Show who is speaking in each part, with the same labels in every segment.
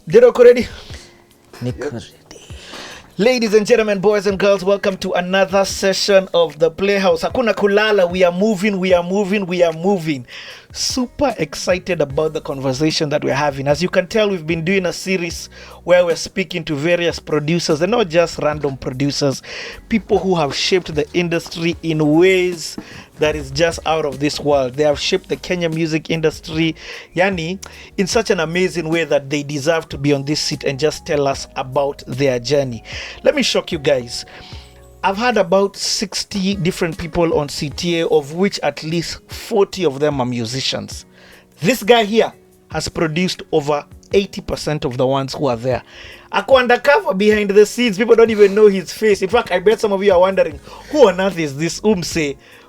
Speaker 1: Did ready?
Speaker 2: Niko ready.
Speaker 1: Ladies and gentlemen, boys and girls, welcome to another session of the Playhouse. Hakuna kulala, we are moving. Super excited about the conversation that we're having. As you can tell, we've been doing a series where we're speaking to various producers, and not just random producers, people who have shaped the industry in ways that is just out of this world. They have shaped the Kenyan music industry, yani, in such an amazing way that they deserve to be on this seat and just tell us about their journey. Let me shock you guys. I've had about 60 different people on CTA, of which at least 40 of them are musicians. This guy here has produced over 80% of the ones who are there. Ako undercover behind the scenes. People don't even know his face. In fact, I bet some of you are wondering, who on earth is this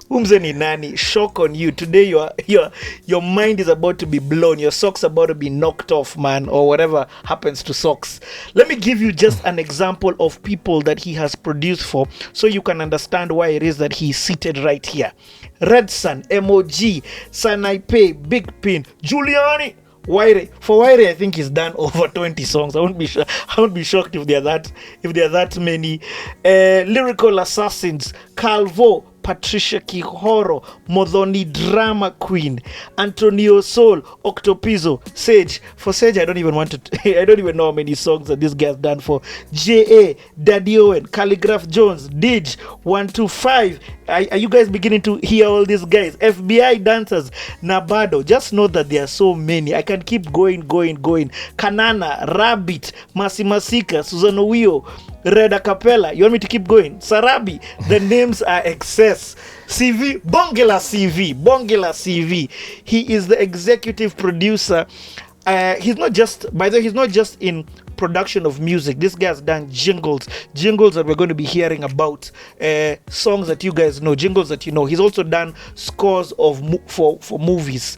Speaker 1: Umse ni nani? Shock on you. Today your mind is about to be blown. Your socks are about to be knocked off, man, or whatever happens to socks. Let me give you just an example of people that he has produced for, so you can understand why it is that he's seated right here. Red Sun, MOG, Sanaipe, Big Pin, Giuliani, Waire. For Waire, I think he's done over 20 songs. I won't be shocked if there are that many. Lyrical Assassins, Calvo, Patricia Kihoro, Modhoni Drama Queen, Antonio Soul, Octopizzo, Sage. For Sage, I don't even know how many songs that this guy has done for. J.A., Daddy Owen, Calligraph Jones, Dij, 125. Are you guys beginning to hear all these guys? FBI dancers, Nabado. Just know that there are so many. I can keep going. Kanana, Rabbit, Masimasika, Susan Owio, Red Acapella. You want me to keep going? Sarabi. The names are excess. CV, Bongela CV. He is the executive producer. He's not just in production of music. This guy has done jingles that we're going to be hearing about, songs that you guys know, jingles that you know. He's also done scores for movies.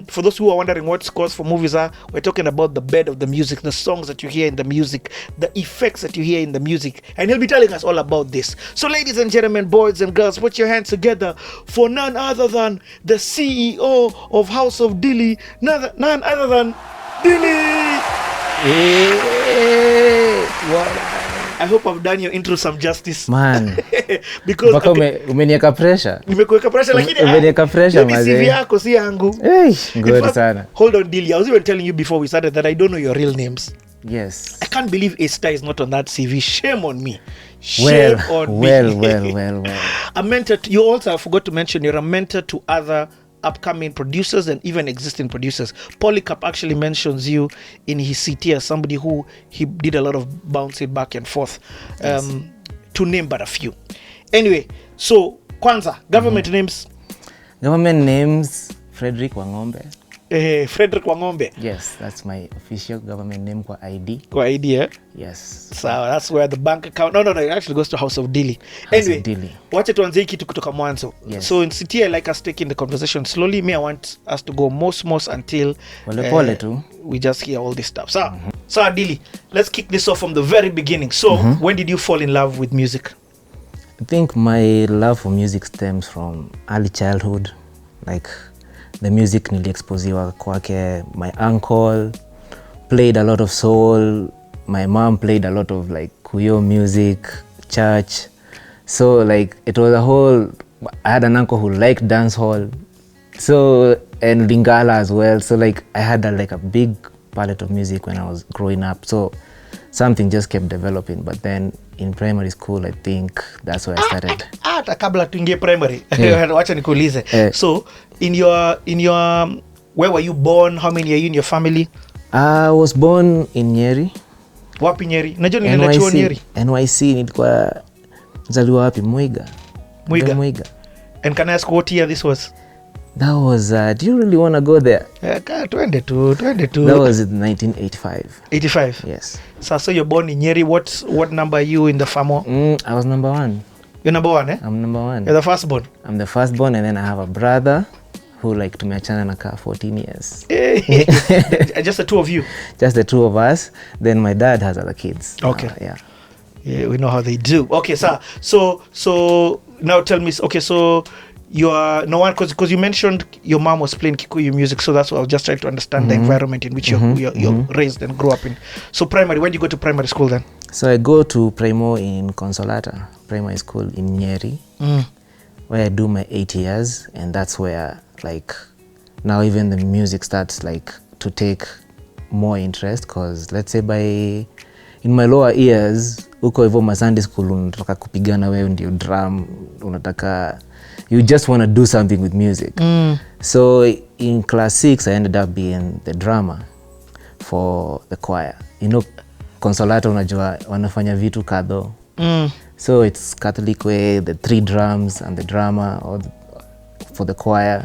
Speaker 1: For those who are wondering what scores for movies are, we're talking about the bed of the music, the songs that you hear in the music, the effects that you hear in the music, and he'll be telling us all about this. So ladies and gentlemen, boys and girls, put your hands together for none other than the CEO of House of Dillie, none other than Dillie. I hope I've done your intro some justice,
Speaker 2: man.
Speaker 1: Because
Speaker 2: umenieka pressure.
Speaker 1: Nimekuweka pressure, lakini
Speaker 2: umenieka pressure maze.
Speaker 1: CV yako si yangu.
Speaker 2: Good sana.
Speaker 1: Hold on, Dillie. I was even telling you before we started that I don't know your real names.
Speaker 2: Yes.
Speaker 1: I can't believe A-Star is not on that CV. Shame on me.
Speaker 2: Well.
Speaker 1: A mentor. You also, I forgot to mention, you're a mentor to other upcoming producers and even existing producers. Polycarp actually mentions you in his CT as somebody who he did a lot of bouncing back and forth, to name but a few. Anyway, so Kwanza, government names.
Speaker 2: Government names, Fredirick Wang'ombe.
Speaker 1: Fredirick Wang'ombe.
Speaker 2: Yes, that's my official government name kwa ID.
Speaker 1: Kwa ID, eh?
Speaker 2: Yes.
Speaker 1: So that's where the bank account. No, it actually goes to House of Dillie. Anyway, wacha tuanze kitu kutoka mwanzo.
Speaker 2: Yes.
Speaker 1: So in CT, I like us taking the conversation slowly. I want us to go most until
Speaker 2: pole tu.
Speaker 1: We just hear all this stuff. So, so Dillie, let's kick this off from the very beginning. So, when did you fall in love with music?
Speaker 2: I think my love for music stems from early childhood. Like the music niliexposiwa kwake. My uncle played a lot of soul. My mom played a lot of like Kuyo music, church. So like it was a whole, I had an uncle who liked dance hall. So, and Lingala as well. So like I had a big palette of music when I was growing up. So something just kept developing. But then in primary school, I think that's where I started.
Speaker 1: Kabla tuingie primary. Wacha nikuulize. So in your where were you born? How many are you in your family?
Speaker 2: I was born in Nyeri.
Speaker 1: Wapi Nyeri? Najua nilienda chuo Nyeri.
Speaker 2: NYC nilikuwa mzaliwa wapi? Muiga.
Speaker 1: And can I ask what year this was?
Speaker 2: That was do you really want to go there?
Speaker 1: 22.
Speaker 2: That was in 1985.
Speaker 1: 85.
Speaker 2: Yes.
Speaker 1: So you're born in Nyeri. What number are you in the family?
Speaker 2: I was number 1.
Speaker 1: You're number 1, eh?
Speaker 2: I'm number 1.
Speaker 1: You're the firstborn.
Speaker 2: I'm the firstborn, and then I have a brother who like tumeachana na kaa 14 years.
Speaker 1: Just the two of you?
Speaker 2: Just the two of us. Then my dad has other kids.
Speaker 1: Okay.
Speaker 2: Yeah,
Speaker 1: we know how they do. Okay, so now tell me, okay, so no one, because you mentioned your mom was playing Kikuyu music, so that's what I was just trying to understand the environment in which you're raised and grew up in. So primary, when did you go to primary school then?
Speaker 2: So I go to Primo in Consolata Primary School in Nyeri, where I do my 8 years, and that's where like now even the music starts like to take more interest, because let's say in my lower years uko hivyo ma Sunday school unataka kupigana wewe ndio drum, unataka you just want to do something with music. So in class 6 I ended up being the drummer for the choir. You know, Consolata unajua wanafanya vitu kadho. So it's Catholic way, the 3 drums and the drummer for the choir.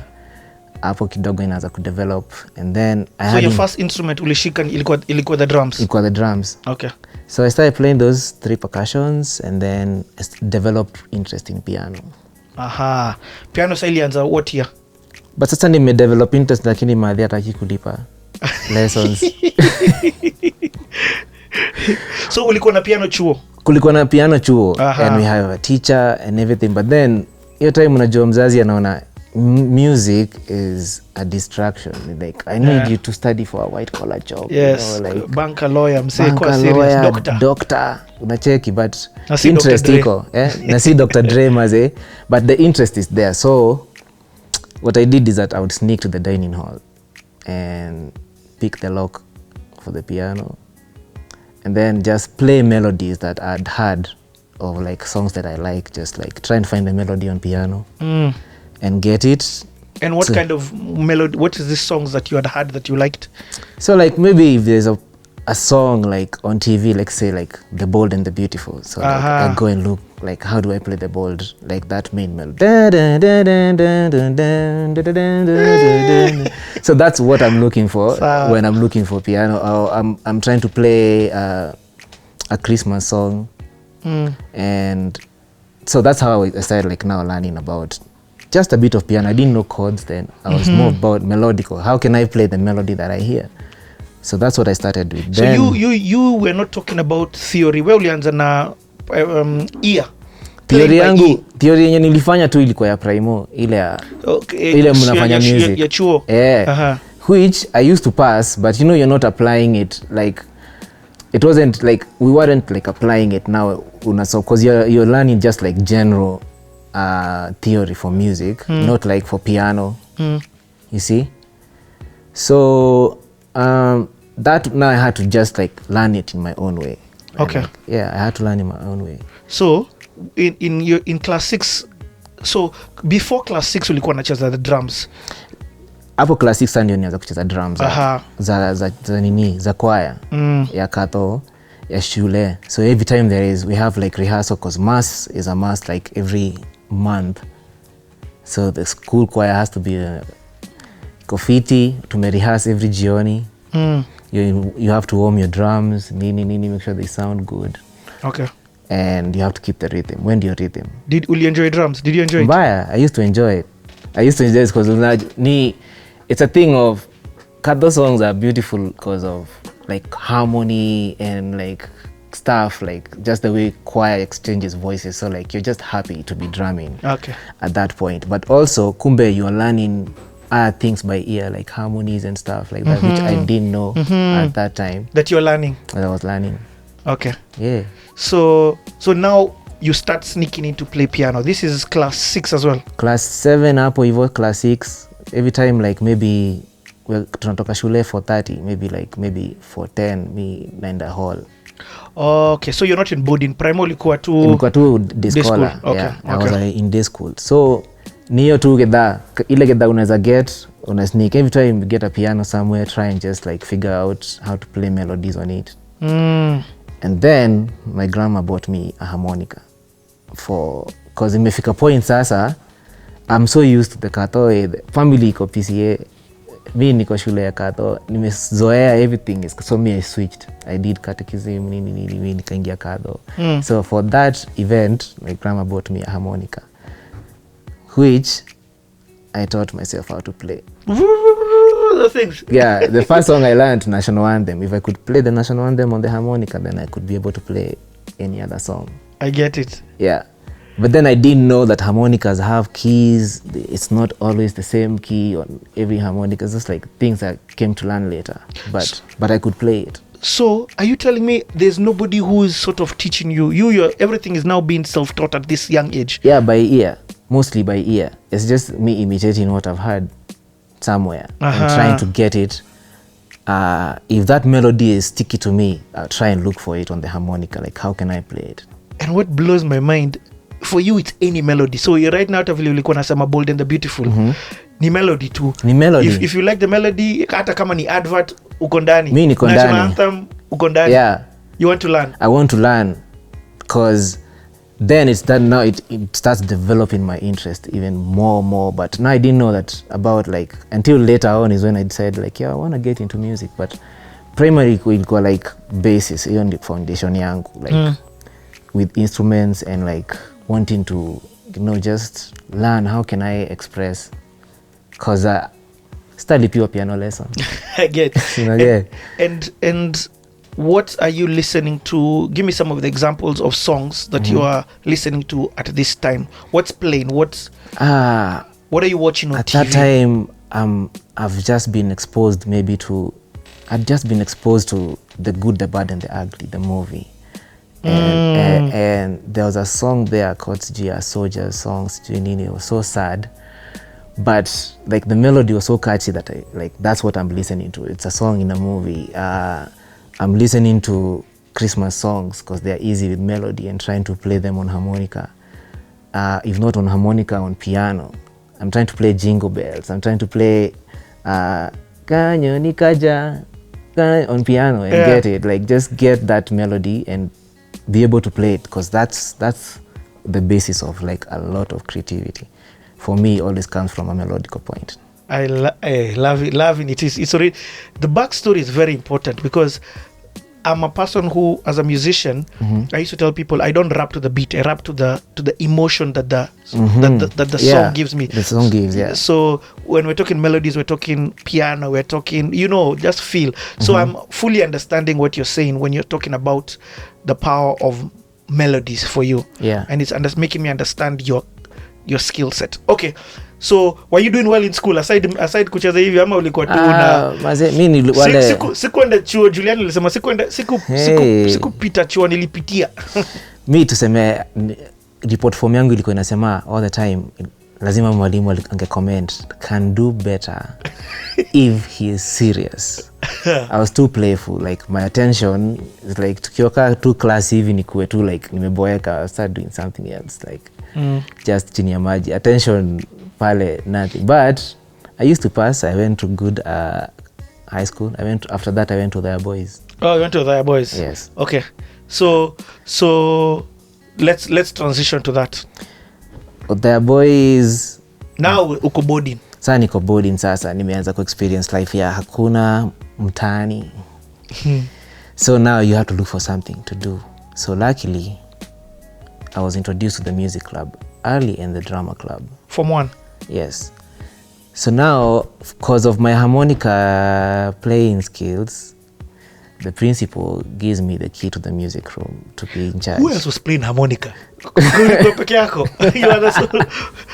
Speaker 2: Hapo kidogo inaanza kudevelop, and then
Speaker 1: your first instrument ulishika ilikuwa the drums?
Speaker 2: Ilikuwa the drums.
Speaker 1: Okay.
Speaker 2: So I started playing those 3 percussions, and then I developed interest in piano.
Speaker 1: Aha. Piano sasa ilianza what year?
Speaker 2: But sasa nimedevelop interest, lakini madhi hataki kulipa lessons.
Speaker 1: So ulikuwa na piano chuo?
Speaker 2: Kulikuwa na piano chuo. And we have a teacher and everything, but then hiyo time unajua mzazi anaona music is a distraction, like I need you to study for a white collar job.
Speaker 1: Yes,
Speaker 2: you know, like
Speaker 1: banker lawyer, kwa serious
Speaker 2: doctor unacheki, but interest iko na si Dr. Dre maze, but the interest is there. So what I did is that I would sneak to the dining hall and pick the lock for the piano, and then just play melodies that I'd heard of, like songs that I like, just like try and find a melody on piano and get it.
Speaker 1: And what kind of melody, what is these songs that you had heard that you liked?
Speaker 2: So like maybe if there's a song like on TV, like say like The Bold and the Beautiful, so like I go and look like how do I play The Bold, like that main melody. So that's what I'm looking for when I'm looking for piano, or I'm trying to play a Christmas song. And so that's how I started like now learning about just a bit of piano. I didn't know chords then. I was more about melodical. How can I play the melody that I hear? So that's what I started with.
Speaker 1: So then, you were not talking about theory. Wewe ulianza na ear.
Speaker 2: Theory yenye nilifanya tu ilikuwa ya primo, ile mnafanya music.
Speaker 1: Ya chuo.
Speaker 2: Which I used to pass, but you know you're not applying it, like it wasn't like we weren't like applying it now because you're learning just like general theory for music, not like for piano. You see, so that now I had to just like learn it in my own way.
Speaker 1: Okay.
Speaker 2: I had to learn in my own way.
Speaker 1: So in class 6, so before class 6 ulikuwa unacheza the drums?
Speaker 2: Hapo class 6 ndio nianza kucheza drums za nini, za choir ya katho ya shule. So every time we have like rehearsal, because mass is a must like every month. So the school choir has to be kofiti, tumerehearse every jioni. You have to warm your drums, nini, make sure they sound good.
Speaker 1: Okay.
Speaker 2: And you have to keep the rhythm. When do you rhythm?
Speaker 1: Will you enjoy drums? Did you enjoy it?
Speaker 2: Mbaya, I used to enjoy it because it's a thing of those songs are beautiful because of like harmony and like stuff, like just the way choir exchanges voices. So like you're just happy to be drumming at that point. But also kumbe you're learning other things by ear, like harmonies and stuff like that, which I didn't know at that time.
Speaker 1: That you're learning?
Speaker 2: That I was learning.
Speaker 1: Okay.
Speaker 2: Yeah.
Speaker 1: So now you start sneaking in to play piano. This is class 6 as well? Class
Speaker 2: 7 hapo hivyo, class 6. Every time like maybe tunatoka shule 4:30, maybe 4:10 me naenda hall.
Speaker 1: Okay, so you're not in boarding. Primo ilikuwa
Speaker 2: tu day school.
Speaker 1: Okay.
Speaker 2: I was in day school. So niyo tu ile gedha unaweza get, una sneak. Every time you get a piano somewhere, try and just like figure out how to play melodies on it. And then my grandma bought me a harmonica because imefika point sasa I'm so used to the katho, the family iko PCA, mi niko shule ya katho, nimezoea everything is, so me I switched. I did catechism, nini nikaingia katho. So for that event my grandma bought me a harmonica, which I taught myself how to play.
Speaker 1: The things.
Speaker 2: Yeah, the first song I learned, national anthem. If I could play the national anthem on the harmonica, then I could be able to play any other song.
Speaker 1: I get it.
Speaker 2: Yeah. But then I didn't know that harmonicas have keys. It's not always the same key on every harmonica. It's just like things I came to learn later. But I could play it.
Speaker 1: So are you telling me there's nobody who is sort of teaching you? Your everything is now being self-taught at this young age?
Speaker 2: Yeah, by ear. Mostly by ear. It's just me imitating what I've heard somewhere and trying to get it. If that melody is sticky to me, I'll try and look for it on the harmonica. Like, how can I play it?
Speaker 1: And what blows my mind, for you it's any melody. So you're right now vile ulikuwa nasema Bold and the Beautiful. Ni melody tu.
Speaker 2: Ni melody.
Speaker 1: If you like the melody, hata kama ni advert uko ndani.
Speaker 2: Mi niko ndani.
Speaker 1: National anthem uko ndani.
Speaker 2: Yeah.
Speaker 1: You want to learn?
Speaker 2: I want to learn because then it's that now it starts developing my interest even more. But now I didn't know that about like until later on is when I decided like, yeah, I want to get into music. But primary ilikuwa like basis, hiyo ndio foundation yangu like with instruments and like wanting to just learn how can I express, because study pure piano lesson.
Speaker 1: I get.
Speaker 2: Yeah.
Speaker 1: And what are you listening to? Give me some of the examples of songs that you are listening to at this time. What's playing? What are you watching on
Speaker 2: at
Speaker 1: TV?
Speaker 2: that time? I've just been exposed I'd just been exposed to The Good, the Bad and the Ugly, the movie. And there was a song there called Gia Soldier songs. It was so sad, but like the melody was so catchy that that's what I'm listening to. It's a song in a movie. I'm listening to Christmas songs because they're easy with melody and trying to play them on harmonica. If not on harmonica, on piano. I'm trying to play Jingle Bells. I'm trying to play Kanyoni Kaja on piano and get it. Like just get that melody and be able to play it, because that's the basis of like a lot of creativity. For me, it always comes from a melodical point.
Speaker 1: I love it. It's already, the backstory is very important, because I'm a person who, as a musician, I used to tell people I don't rap to the beat. I rap to the emotion that the song gives me.
Speaker 2: The song gives, yeah.
Speaker 1: So when we're talking melodies, we're talking piano, we're talking, just feel. So I'm fully understanding what you're saying when you're talking about the power of melodies for you.
Speaker 2: Yeah.
Speaker 1: And it's making me understand your skill set. Okay. So were you doing well in school aside kucheza hivi, ama ulikuwa tu na
Speaker 2: mimi wale
Speaker 1: sikuenda chuo? Julian alisema sikupita chuo, nilipitia.
Speaker 2: Mimi tuseme report form yangu ilikuwa inasema all the time lazima mwalimu angecomment can do better if he is serious. I was too playful, like my attention is like tukioka tu class hivi nikuwe tu like nimeboeka, I start doing something else like just chini ya maji, attention pale nothing. But I used to pass. I went to good high school. After that I went to the Airwaves.
Speaker 1: Oh, you went to the Airwaves?
Speaker 2: Yes.
Speaker 1: Okay. So let's transition to that.
Speaker 2: The Airwaves.
Speaker 1: Now uko boarding.
Speaker 2: Sasa niko boarding, sasa nimeanza ku experience life ya hakuna mtaani. So now you have to look for something to do. So luckily I was introduced to the music club early and the drama club.
Speaker 1: Form 1?
Speaker 2: Yes. So now, because of my harmonica playing skills, the principal gives me the key to the music room to be in charge.
Speaker 1: Who else was playing harmonica?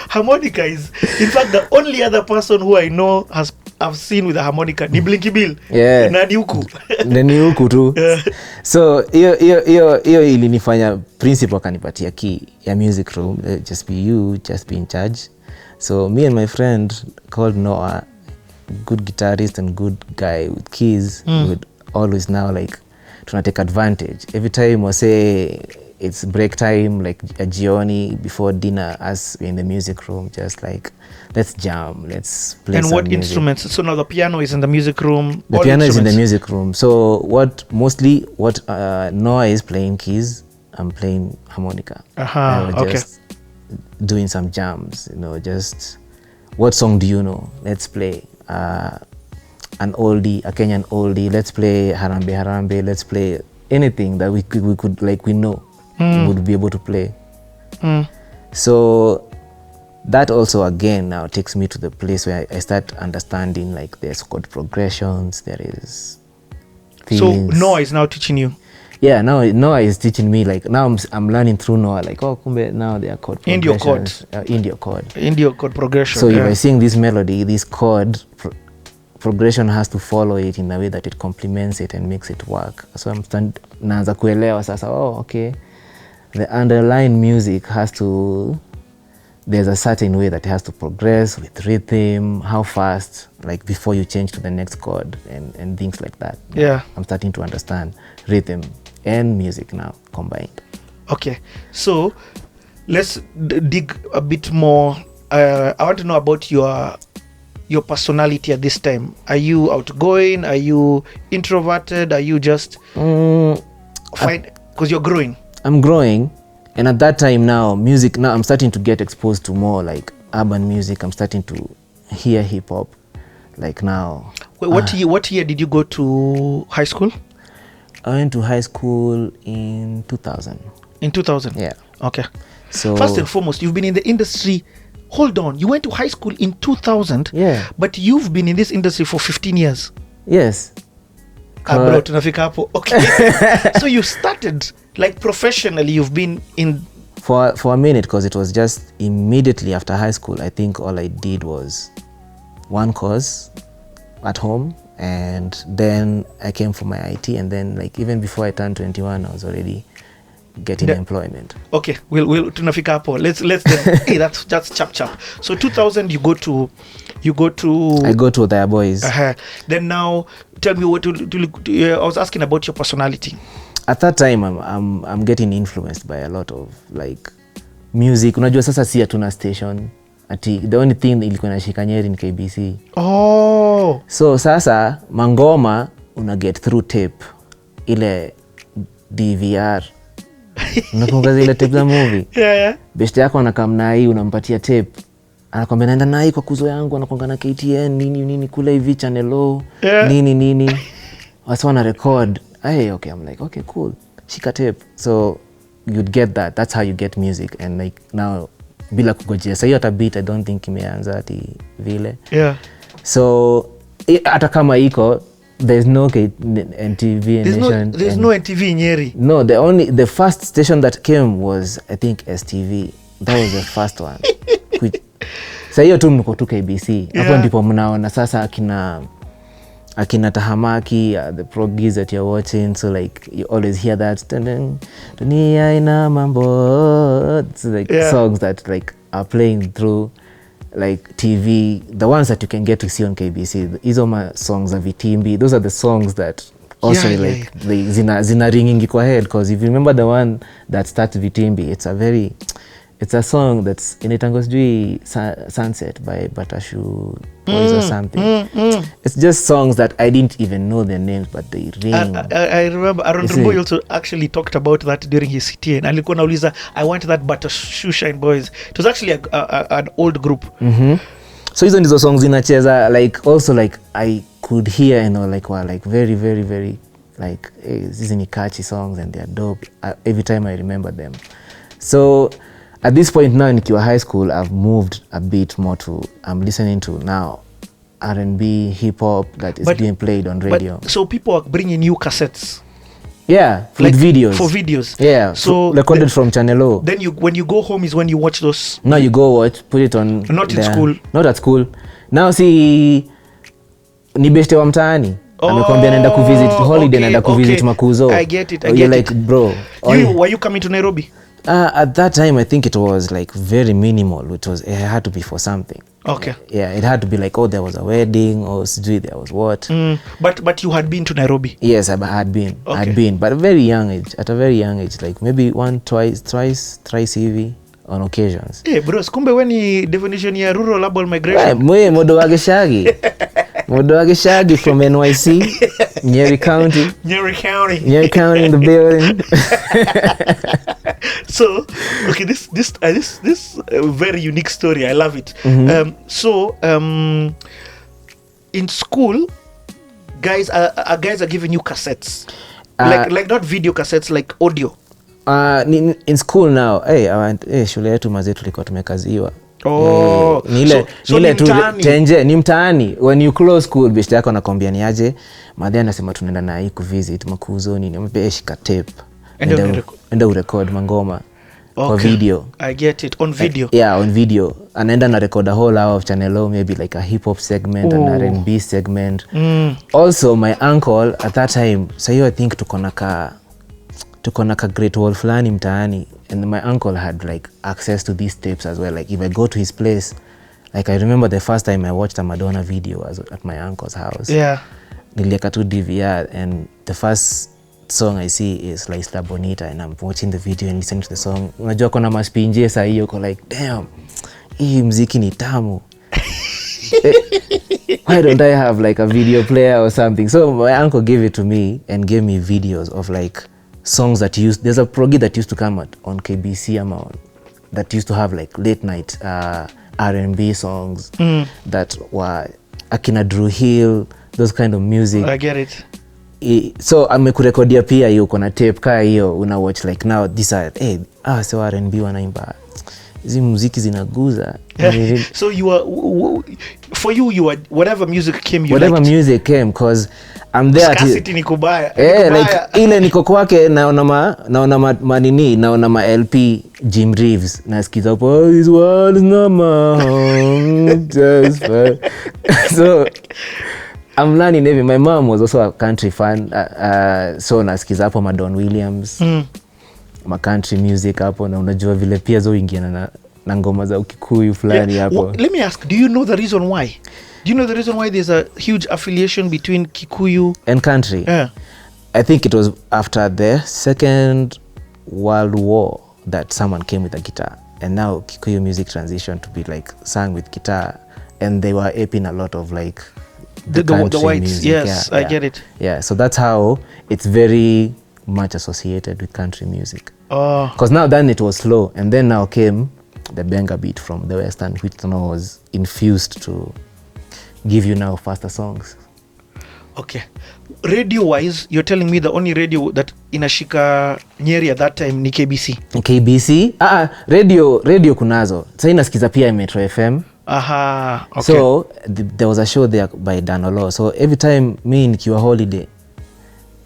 Speaker 1: Harmonica is, in fact, the only other person who I know I've seen with a harmonica ni Blinky Bill.
Speaker 2: Yeah.
Speaker 1: Na ni huku.
Speaker 2: Ni huku tu. So hiyo ilinifanya principal kanipatia key ya music room. Just be in charge. So me and my friend called Noah, good guitarist and good guy with keys, would always now like trying to take advantage. Every time we say it's break time, like a jioni before dinner, us in the music room, just like let's jam, let's play.
Speaker 1: And
Speaker 2: some
Speaker 1: what
Speaker 2: music.
Speaker 1: Instruments? So now the piano is in the music room.
Speaker 2: The piano is in the music room. So what Noah is playing keys, I'm playing harmonica. Just doing some jams, just what song do you know? Let's play an oldie, a Kenyan oldie. Let's play Harambe. Let's play anything that we could like we know we would be able to play. So that also again now takes me to the place where I start understanding like there's chord progressions, there is feelings.
Speaker 1: So Noah is now teaching you?
Speaker 2: Yeah, now Noah is teaching me, like now I'm learning through Noah, like kumbe now they are chord progressions. Indio chord
Speaker 1: progression.
Speaker 2: So if I sing this melody, this chord progression has to follow it in a way that it complements it and makes it work. So naanza kuelewa sasa, okay, the underlying music has to, there's a certain way that it has to progress with rhythm, how fast, like before you change to the next chord and things like that.
Speaker 1: Yeah,
Speaker 2: I'm starting to understand rhythm and music now combined.
Speaker 1: Okay, so let's dig a bit more. I want to know about your personality at this time. Are you outgoing? Are you introverted? Are you just fine? Because you're growing. I'm
Speaker 2: growing, and at that time now, music, now I'm starting to get exposed to more like urban music. I'm starting to hear hip hop, like now. Wait,
Speaker 1: what year did you go to high school?
Speaker 2: I went to high school in 2000.
Speaker 1: In 2000?
Speaker 2: Yeah.
Speaker 1: Okay.
Speaker 2: So
Speaker 1: first and foremost, you've been in the industry. Hold on, you went to high school in 2000.
Speaker 2: Yeah.
Speaker 1: But you've been in this industry for 15 years.
Speaker 2: Yes.
Speaker 1: Bro, tunafika hapo. Okay. So you started like professionally, you've been in
Speaker 2: for a minute, because it was just immediately after high school. I think all I did was one course at home, and then I came for my IT, and then like even before I turned 21, I was already getting employment. Okay,
Speaker 1: we'll tunafika hapo. Let's hey, that's chap. So 2000 I go to
Speaker 2: the Airwaves.
Speaker 1: Then now tell me I was asking about your personality.
Speaker 2: At that time I'm getting influenced by a lot of like music. Unajua sasa si hatuna station. Ati the only thing ilikuwa inashika Nyeri ni KBC.
Speaker 1: Oh.
Speaker 2: So sasa mangoma una get through tape ile DVR. Unakumbuka zile tape za movie?
Speaker 1: Yeah.
Speaker 2: Best yako anakam na hii, unampatia tape. Anakwambia naenda na hii kwa kuzo yangu, anakonga na KTN nini kula hivi channel O, nini. Wasa wana record. Hey, okay, I'm like, okay, cool. Shika tape. So you'd get that. That's how you get music. And like now bila kugojea. Sasa hiyo hata beat I don't think imeanza ati vile.
Speaker 1: Yeah.
Speaker 2: So hata kama iko, there's no NTV nation.
Speaker 1: There's no NTV in Nyeri.
Speaker 2: No, the first station that came was I think STV. That was the first one. Sasa hiyo tu mko tu KBC. Hapo ndipo mnaona sasa akina Tahamaki, the proggies that you're watching, so like you always hear that dunia ina mambo. It's like songs that like are playing through like TV, the ones that you can get to see on KBC. Hizo ma songs of Vitimbi, those are the songs that also zina ringing kwa head, because if you remember the one that starts Vitimbi, it's a song that's inaitangwa sijui Sunset by Batashu Boys or something. It's just songs that I didn't even know their names, but they ring.
Speaker 1: I remember Aaron Rumboy also actually talked about that during his CTA, and alikuwa nauliza I want that Batashu Shine Boys. It was actually an old group.
Speaker 2: So hizo ndizo songs zinacheza, like also like I could hear, you know, like wow, like very very very like these ni catchy songs and they're dope. Every time I remember them. So at this point now in high school, I've moved a bit more to, I'm listening to now R&B, hip hop that is being played on radio.
Speaker 1: So people are bringing new cassettes.
Speaker 2: Yeah,
Speaker 1: like
Speaker 2: videos.
Speaker 1: For videos.
Speaker 2: Yeah,
Speaker 1: so
Speaker 2: recorded from Channel O.
Speaker 1: Then when you go home is when you watch those.
Speaker 2: No, you go watch, put it on.
Speaker 1: Not in school.
Speaker 2: Not at school. Now see, ni beste wa mtaani. Amekwambia naenda kuvisit holiday, naenda kuvisit Makuzo.
Speaker 1: I get it.
Speaker 2: You're like, bro.
Speaker 1: Were you coming to Nairobi?
Speaker 2: At that time, I think it was like very minimal. It had to be for something.
Speaker 1: Okay.
Speaker 2: Yeah, it had to be like, oh, there was a wedding, or there was what.
Speaker 1: But you had been to Nairobi?
Speaker 2: Yes, I had been.
Speaker 1: Okay.
Speaker 2: I had been, but at a very young age, like maybe thrice EV on occasions.
Speaker 1: Hey, bro, kumbe when definition ya rural urban migration.
Speaker 2: Mwe modo wage shagi. Modo wage shagi from NYC, Nyeri County.
Speaker 1: Nyeri County
Speaker 2: in the building.
Speaker 1: So, okay, this very unique story. I love it. In school, guys are giving you cassettes, like not video cassettes, like audio.
Speaker 2: In school now, shule yetu mazee tulikuwa tumekaziwa.
Speaker 1: Oh,
Speaker 2: ni ile tu
Speaker 1: mtaani.
Speaker 2: tenje ni mtaani. When you close school best yako anakwambia ni aje, madhe anasema tunaenda na hii kuvisit makuzo nini, ampe shika tape enda urecord mangoma kwa video.
Speaker 1: I get it, on video.
Speaker 2: Yeah, on video. Anaenda na record a whole hour of Channel O, maybe like a hip hop segment, an R&B segment. Also my uncle at that time, so I think tuko na ka Great Wall fulani mtaani, and my uncle had like access to these tapes as well. Like if I go to his place, like I remember the first time I watched a Madonna video was at my uncle's house.
Speaker 1: Yeah.
Speaker 2: Nilieka tu DVR, and the first song I see is La Isla Bonita, and I'm watching the video and listening to the song. Unajua kuna maspinje saa hiyo, uko like damn, hii mziki ni tamu. Why don't I have like a video player or something? So my uncle gave it to me and gave me videos of like songs that there's a program that used to come on KBC that used to have like late night R&B songs that were akina Drew Hill, those kind of music.
Speaker 1: I get it.
Speaker 2: So amekurekodia pia hiyo, kuna tape kaa hiyo una watch like now these are so R&B wanaimba hizi muziki zinaguza.
Speaker 1: So you are for you are whatever music came,
Speaker 2: whatever music came, cause I'm there
Speaker 1: scarcity ni kubaya.
Speaker 2: Like ile niko kwake naona ma LP Jim Reeves nasikiza hapo, this world is not my home just for so I'm learning every. My mom was also a country fan, so nasikiza hapo Madon Williams, ma country music hapo, na unajua vile pia zo ingiana na ngoma za Ukikuyu fulani hapo.
Speaker 1: Well, let me ask, do you know the reason why? Do you know the reason why there's a huge affiliation between Kikuyu
Speaker 2: and country?
Speaker 1: Yeah.
Speaker 2: I think it was after the Second World War that someone came with a guitar, and now Kikuyu music transitioned to be like sung with guitar, and they were aping a lot of like the
Speaker 1: whites
Speaker 2: music.
Speaker 1: Yes,
Speaker 2: yeah,
Speaker 1: I get it.
Speaker 2: Yeah, so that's how it's very much associated with country music.
Speaker 1: Oh,
Speaker 2: because now then it was slow, and then now came the benga beat from the western, which was infused to give you now faster songs.
Speaker 1: okay. Radio wise, you're telling me the only radio that inashika Nyeri at that time ni KBC?
Speaker 2: KBC? Radio kunazo. Sasa inasikiza pia Metro FM.
Speaker 1: Aha, okay.
Speaker 2: So there was a show there by Danolo. So every time me nikiwa holiday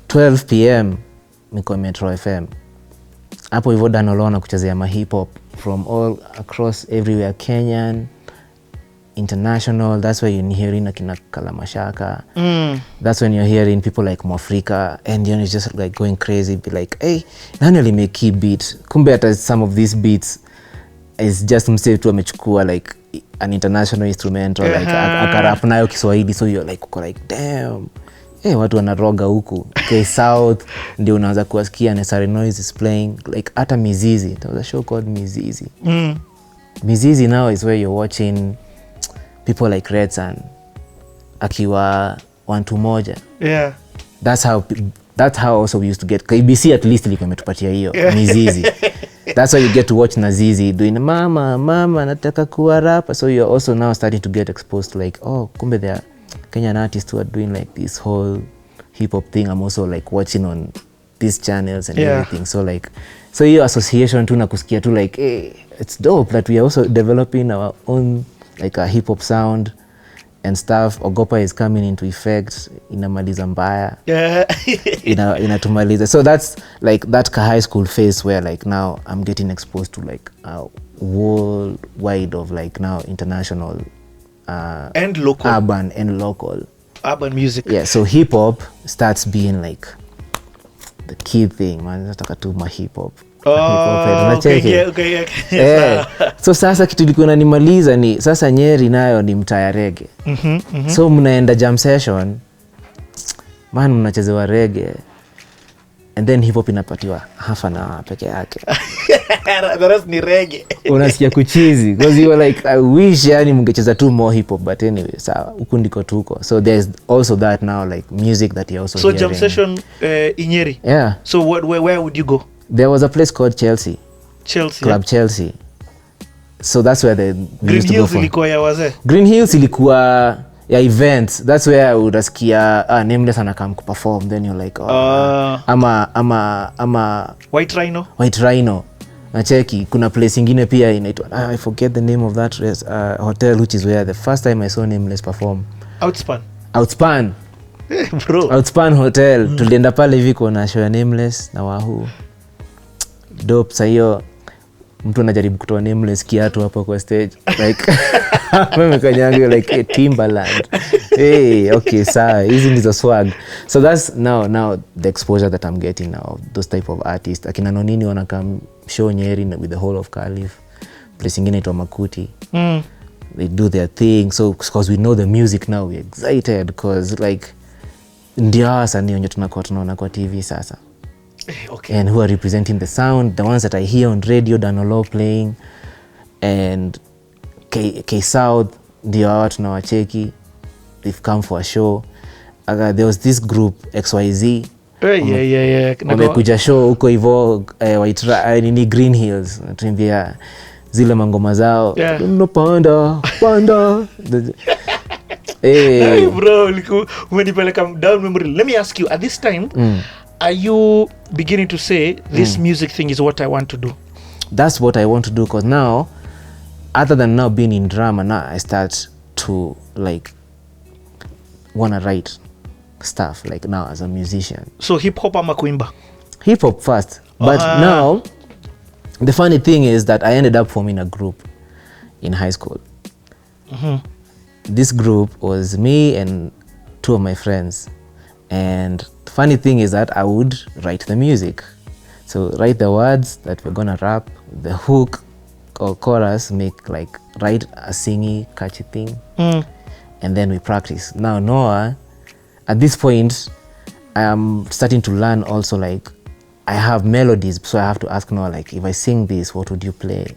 Speaker 2: 12 PM niko Metro FM. Hapo hivyo Danolo anakuchezea ma hip hop from all across everywhere, Kenyan, international. That's why you're hearing akina Kalamashaka. That's when you're hearing people like Mwafrika, and you know, it's just like going crazy, be like, hey, nani alimake key beat? Kumbe hata some of these beats is just msee tu amechukua like an international instrumental, like akarap nayo Kiswahili, so you're like uko like damn, watu wanaroga huku. Okay, South ndio unaanza kuwasikia Necessary Noise is playing, like hata Mizizi. There was a show called Mizizi. Mizizi now is where you're watching people like Red Sun akiwa 1-2
Speaker 1: Yeah.
Speaker 2: That's how also we used to get KBC. At least ilikuwa imetupatia hiyo Mizizi. That's why you get to watch Nazizi doing mama nataka kuwa rapper. So you're also now starting to get exposed to like, oh, kumbe there are Kenyan artists who are doing like this whole hip hop thing. I'm also like watching on these channels and everything. So your association tu na kusikia tu like, hey, it's dope that we are also developing our own like a hip hop sound and stuff. Ogopa is coming into effect, inamaliza mbaya.
Speaker 1: Yeah.
Speaker 2: Inatumaliza. So that's like that high school phase where like now I'm getting exposed to like a worldwide of like now international
Speaker 1: and local, urban music.
Speaker 2: Yeah, so hip hop starts being like the key thing, man. Nataka tu ma hip hop.
Speaker 1: Okay.
Speaker 2: So sasa kitu liko nanimaliza ni sasa Nyeri nayo ni mtaa ya reggae. So mnaenda jam session, man, mnachezewa reggae, and then hip hop inapatiwa half an hour peke yake.
Speaker 1: The rest ni reggae.
Speaker 2: Unasikia kuchizi because you were like, I wish yani mngecheza tu more hip hop, but anyway, sawa, huko ndiko tuko. So there's also that now like music that you also hearing.
Speaker 1: So jam session in Nyeri.
Speaker 2: Yeah.
Speaker 1: So where would you go?
Speaker 2: There was a place called Chelsea. Club Chelsea. So that's where they used to go for.
Speaker 1: Ilikuwa ya wazee.
Speaker 2: Green Hills ilikuwa ya events. That's where unasikia Nameless anakam kuperform, then you're like, oh, ama
Speaker 1: White Rhino.
Speaker 2: nacheki kuna place ingine pia inaitwa I forget the name of that hotel, which is where the first time I saw Nameless perform. Outspan
Speaker 1: bro,
Speaker 2: Outspan Hotel. Tulienda pale hivi kuna show ya Nameless na Wahoo. Dope. Sa hiyo mtu anajaribu kutoa Nameless kiatu hapo kwa stage like mimi kanyangu like Timberland. Hey, okay, sawa, hizi ndizo swag. So that's now the exposure that I'm getting now, those type of artists. Akina Nonini wanakam show Nyeri with the whole of Calif. Place ingine itwa Makuti. They do their thing. So because we know the music now, we're excited because like ndio hasa ndio tunakuwa tunaona kwa TV sasa.
Speaker 1: Okay.
Speaker 2: And who are representing the sound, the ones that I hear on radio, Danolo playing, and K South, ndio hawa tunawacheki. They've come for a show. There was this group XYZ.
Speaker 1: Yeah.
Speaker 2: Wamekuja show huko hivyo nini Green Hills. Tuimbia zile mangoma zao.
Speaker 1: Yeah.
Speaker 2: Panda.
Speaker 1: Hey bro, umenipeleka down memory. Let me ask you, at this time, are you beginning to say this music thing is what I want to do?
Speaker 2: That's what I want to do, because now, other than now being in drama, now I start to like want to write stuff like now as a musician.
Speaker 1: So hip hop ama kuimba?
Speaker 2: Hip hop first, but now the funny thing is that I ended up forming a group in high school. This group was me and two of my friends, and the funny thing is that I would write the music. So write the words that we're gonna rap, the hook or chorus, write a singy, catchy thing, and then we practice. Now Noah, at this point, I am starting to learn also, like I have melodies, so I have to ask Noah, like if I sing this, what would you play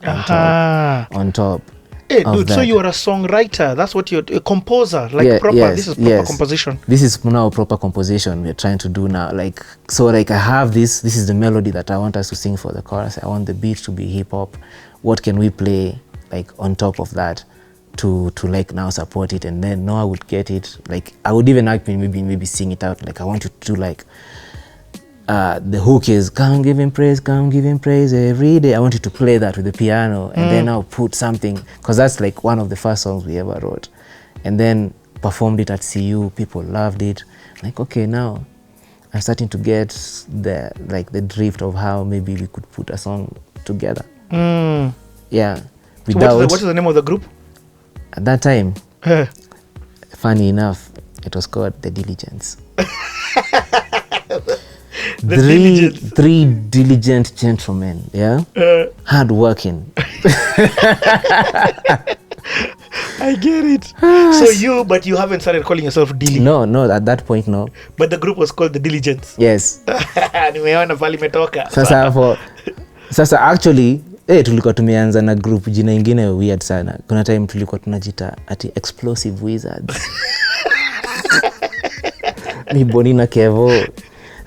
Speaker 2: on top?
Speaker 1: Hey, dude, so you are a songwriter. That's what you're a composer, like proper. Yes, this is proper composition.
Speaker 2: This is now proper composition we're trying to do now. Like so, like I have this is the melody that I want us to sing for the chorus. I want the beat to be hip hop. What can we play like on top of that to like now support it? And then Noah would get it. Like I would even actually maybe sing it out. Like I want you to do like the hook is come give him praise every day. I want you to play that with the piano, and then I'll put something, because that's like one of the first songs we ever wrote, and then performed it at CU. People loved it. Like, okay, now I'm starting to get the drift of how maybe we could put a song together. Yeah.
Speaker 1: So what is the name of the group
Speaker 2: at that time? Funny enough, it was called the Diligence. Three diligent gentlemen, hard working.
Speaker 1: I get it. So but you haven't started calling yourself Dillie?
Speaker 2: No, at that point, no.
Speaker 1: But the group was called the Diligence?
Speaker 2: Yes.
Speaker 1: Nimeona pale imetoka.
Speaker 2: Sasa actually, tulikuwa tumeanza na group jina ingine weird sana. Kuna time tulikuwa tunajita ati Explosive Wizards. Ni Bonina Kevo.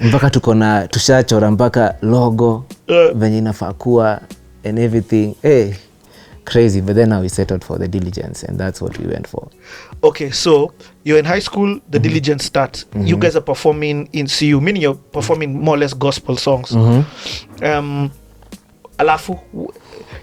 Speaker 2: Mpaka tushachora mpaka logo venye inafaa kuwa and everything. Crazy. But then now we settled for the Diligence, and that's what we went for. Okay,
Speaker 1: so you're in high school, the Diligence starts. You guys are performing in CU, meaning you're performing more or less gospel songs. Alafu,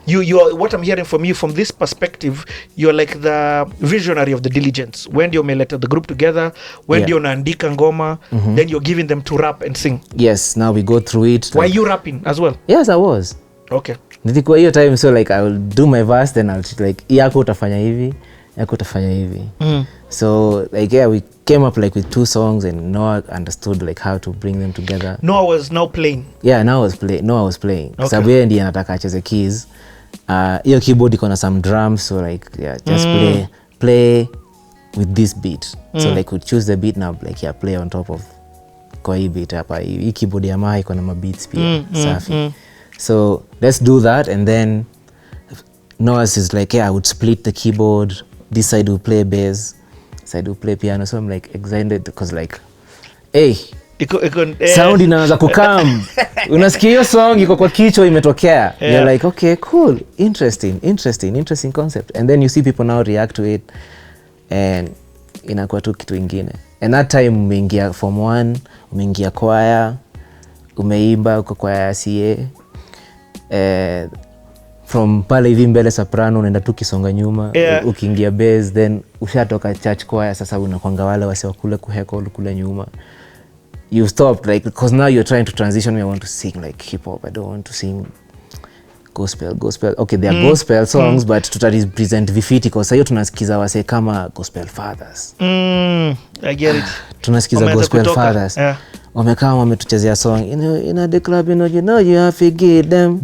Speaker 1: you are, what I'm hearing from you from this perspective, you're like the visionary of the Diligence. When you're meleta the group together, when you're naandika ngoma, then you're giving them to rap and sing.
Speaker 2: Yes, now we go through it.
Speaker 1: Were you rapping as well?
Speaker 2: Yes, I was.
Speaker 1: Okay.
Speaker 2: Nilikuwa hiyo time, so like I will do my verse, then I'll like yako utafanya hivi. So like we came up like with 2 songs, and Noah understood like how to bring them together.
Speaker 1: Noah was now playing.
Speaker 2: Yeah, Noah was playing. Okay. Sababu yeye ndiye anataka acheze keys. Hiyo keyboard iko na some drums, so like just play with this beat. So like we choose the beat now, like play on top of kwa hii beat hapa. Hii keyboard ya Maha iko na mabeats pia safi. So let's do that, and then Noah is like, I would split the keyboard. This side will play bass, side will play piano. So I'm like excited because like, sound inaanza kukam. Unasikia hiyo song iko kwa kichwa imetokea. You're like, okay, cool, interesting concept. And then you see people now react to it, and inakuwa tu kitu ingine. And that time umeingia form 1, umeingia choir, umeimba uko choir ya CA. from pale hivi mbele soprano unaenda tu kisonga nyuma, ukiingia bass, then ushatoka church choir, sasa unakwanga wale wase wakule kuheko kule nyuma. You stopped, like, because now you're trying to transition. I want to sing like hip hop, I don't want to sing gospel. Okay, there are gospel songs, but to represent vifiti, because hiyo tunasikiza wase kama gospel fathers.
Speaker 1: I get it.
Speaker 2: Tunasikiza gospel fathers. Wamekaa wametuchezea song in the club, you know you have to get them.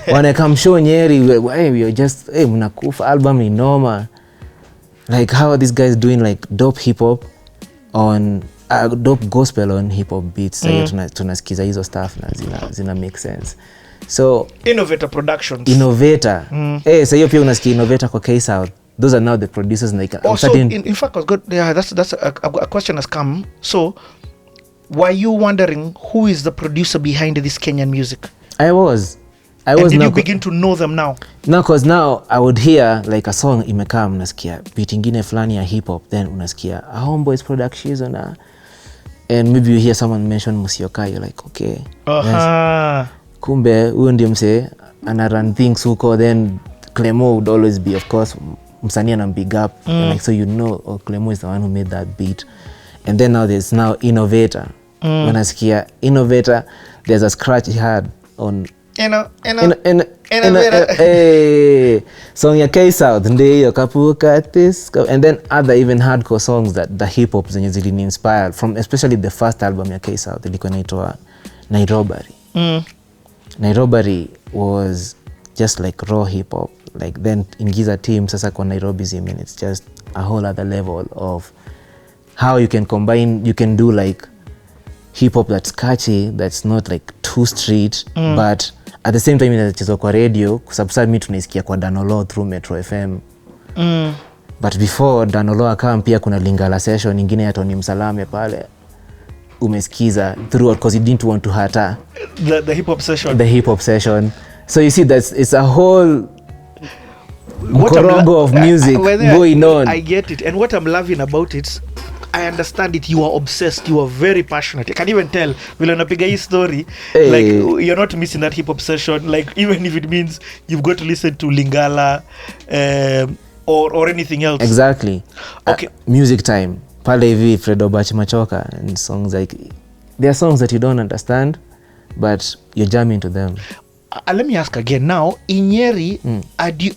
Speaker 2: Wanakam show Nyeri, we just mnakufa, album ni noma. Like, how are these guys doing like dope hip hop on dope gospel on hip hop beats? Tunasikiza hizo stuff na zina make sense. So
Speaker 1: Innovator Productions.
Speaker 2: Innovator. So hiyo pia unasikia Innovator kwa K-South. Those are now the producers, like
Speaker 1: also in fact I was good. Yeah, that's a question has come. So were you wondering who is the producer behind this Kenyan music?
Speaker 2: I was.
Speaker 1: And did you begin to know them now?
Speaker 2: No, because now I would hear like a song imekaa, unasikia beat ingine fulani ya hip hop, then unasikia a Homeboy's production and maybe you hear someone mention Musyoka, you're like, okay. Yes. Kumbe huyo ndio mse ana run things huko. Then Clemo would always be, of course, msanii ana big up, like, so you know, Clemo is the one who made that beat. And then now there's now Innovator. When I hear Innovator, there's a scratch he had on song ya K-South ndio kapuka this, and then other even hardcore songs that the hip hop zenye zilini inspired from, especially the first album ya K-South ilikuwa inaitwa Nairobi. Nairobi was just like raw hip hop, like then ingiza team sasa kwa Nairobi zim, and it's just a whole other level of how you can combine, you can do like hip hop that's catchy, that's not like too street, but at the same time inachezwa kwa radio, kwa sababu mimi tunaisikia kwa Danolo through Metro FM. But before Danolo akam pia kuna Lingala session nyingine ya Tony Msalame pale umesikiza throughout, because he didn't want to hurt her.
Speaker 1: The hip hop session.
Speaker 2: The hip hop session. So you see, it's a whole mkorongo of music going on.
Speaker 1: I get it. And what I'm loving about it, I understand it. You are obsessed. You are very passionate. I can even tell. Vile unapiga hii story, like you're not missing that hip hop session. Like even if it means you've got to listen to Lingala or anything else.
Speaker 2: Exactly.
Speaker 1: Okay.
Speaker 2: Music time. Pale hivi Fredo Bachi Machoka, and songs like, there are songs that you don't understand, but you're jamming to them.
Speaker 1: Let me ask again now. In Nyeri,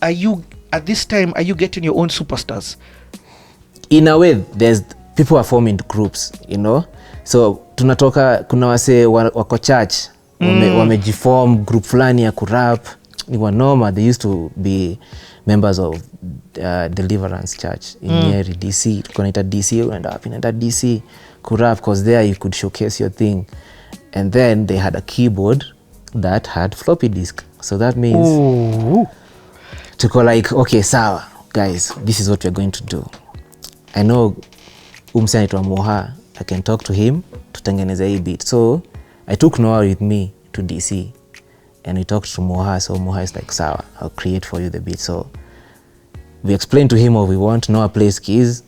Speaker 1: are you at this time? Are you getting your own superstars?
Speaker 2: In a way, there's people are forming groups, you know. So tunatoka, kuna wase wako church wamejiform group fulani ya kurap, ni wanoma. They used to be members of Deliverance Church in Nyeri, DC. Tukonaita DC, unaenda wapi? Naenda DC kurap, because there you could showcase your thing. And then they had a keyboard that had floppy disk. So that means tuko like, okay, sawa guys, this is what we're going to do. I know umse anaitwa Moha, I can talk to him tutengeneze hii beat. So I took Noah with me to DC and we talked to Moha. So Moha is like, sawa, I'll create for you the beat. So we explained to him what we want. Noah plays keys.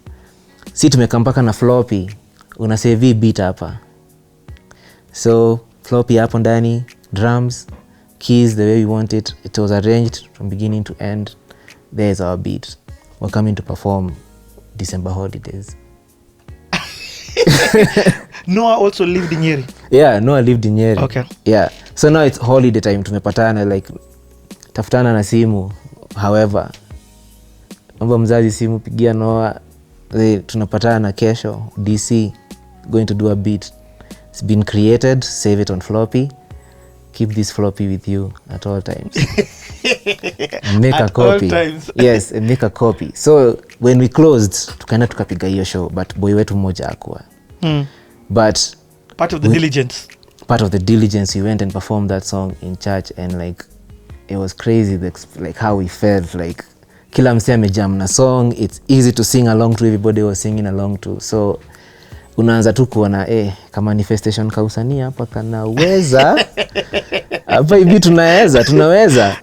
Speaker 2: Si tumeka mpaka na floppy, una save beat hapa. So floppy hapo ndani, drums, keys the way we want it. It was arranged from beginning to end. There's our beat. We're coming to perform December holidays.
Speaker 1: Noah also lived in Nyeri.
Speaker 2: Yeah, Noah lived in Nyeri.
Speaker 1: Okay.
Speaker 2: Yeah. So now it's holiday time. Tumepatana, like tafutana na simu. However, mambo mzazi simu, pigia Noah. Tunapatana kesho DC, going to do a beat. It's been created. Save it on floppy. Keep this floppy with you at all times. Make a copy.
Speaker 1: All times.
Speaker 2: Yes, make a copy. So when we closed, tukaenda tukapiga hiyo show, but boy wetu mmoja hakuwa. But
Speaker 1: part of the Diligence.
Speaker 2: Part of the Diligence, we went and performed that song in church, and like it was crazy, like how we felt. Like kila msee amejam na song, it's easy to sing along to, everybody was singing along to. So unaanza tu kuona kama manifestation kausania hapa kanaweza hapa hivi tunaweza.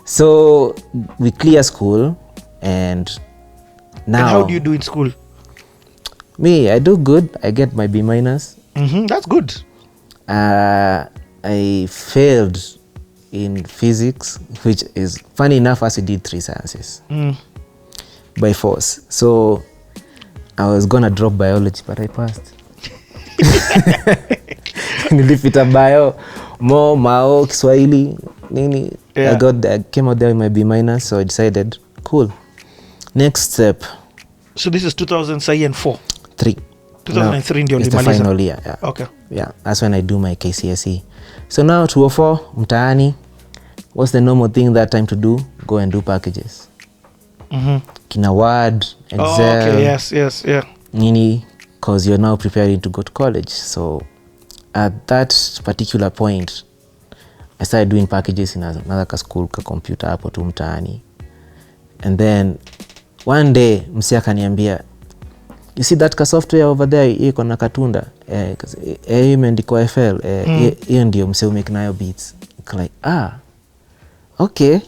Speaker 2: So we clear school, and now.
Speaker 1: And how do you do in school?
Speaker 2: Me, I do good. I get my B-.
Speaker 1: That's good.
Speaker 2: I failed in physics, which is funny enough as we did 3 sciences by force. So I was gonna drop biology, but I passed. Nilipita bio, Mao, Kiswahili, nini.
Speaker 1: Yeah.
Speaker 2: I came out there with my B-, so I decided, cool. Next step.
Speaker 1: So this is 2004?
Speaker 2: 3.
Speaker 1: 2003 ndio
Speaker 2: it's the
Speaker 1: ulimaliza.
Speaker 2: final year, yeah.
Speaker 1: Okay.
Speaker 2: Yeah, that's when I do my KCSE. So now 204, mtaani, what's the normal thing that time to do? Go and do packages. Kina Word, Excel.
Speaker 1: Oh, okay, yes, yeah.
Speaker 2: Nini, because you're now preparing to go to college. So at that particular point, I started doing packages in another school ka computer hapo tu mtaani. And then one day msi akaniambia, you see that ka software over there iko na katunda imeandikwa FL hiyo ndio msi umake nayo beats. Like okay,